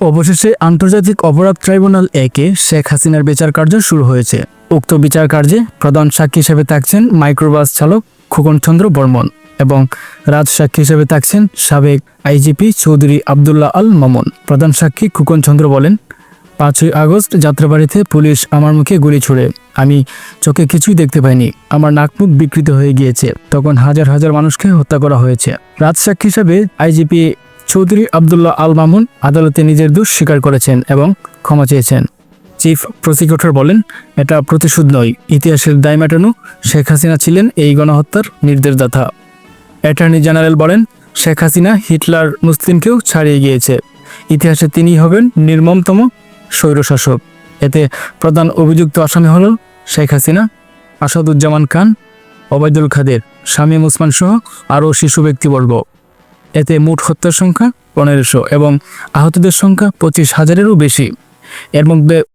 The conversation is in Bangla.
অবশেষে আন্তর্জাতিক অপরাধ ট্রাইব্যুনাল একে শেখ হাসিনার বিচার কার্য শুরু হয়েছে। উক্ত বিচার কার্যে প্রধান সাক্ষী হিসেবে থাকছেন মাইক্রোবাস চালক খোকন চন্দ্র বর্মন এবং রাজসাক্ষী হিসেবে থাকছেন সাবেক আইজিপি চৌধুরী আবদুল্লাহ আল মামুন। প্রধান সাক্ষী খোকন চন্দ্র বলেন, 5ই আগস্ট যাত্রাবাড়িতে পুলিশ আমার মুখে গুলি ছুড়ে। আমি চোখে কিছুই দেখতে পাইনি। আমার নাক মুখ বিকৃত হয়ে গিয়েছে। তখন হাজার হাজার মানুষকে হত্যা করা হয়েছে। রাজসাক্ষী হিসেবে আইজিপি চৌধুরী আবদুল্লাহ আল মামুন আদালতে নিজের দোষ স্বীকার করেছেন এবং ক্ষমা চেয়েছেন। চিফ প্রসিকিউটর বলেন, এটা প্রতিশোধ নয়, ইতিহাসের দায় মেটানো। শেখ হাসিনা ছিলেন এই গণহত্যার নির্দেশদাতা। অ্যাটর্নি জেনারেল বলেন, শেখ হাসিনা হিটলার মুসলিমকেও ছাড়িয়ে গিয়েছে। ইতিহাসে তিনিই হবেন নির্মমতম স্বৈরশাসক। এতে প্রধান অভিযুক্ত আসামি হল শেখ হাসিনা, আসাদুজ্জামান খান, ওবায়দুল কাদের, শামীম ওসমান সহ আরও শিশু ব্যক্তিবর্গ। এতে মোট হত্যার সংখ্যা 1500 এবং আহতদের সংখ্যা 25,000-এরও বেশি। এর মধ্যে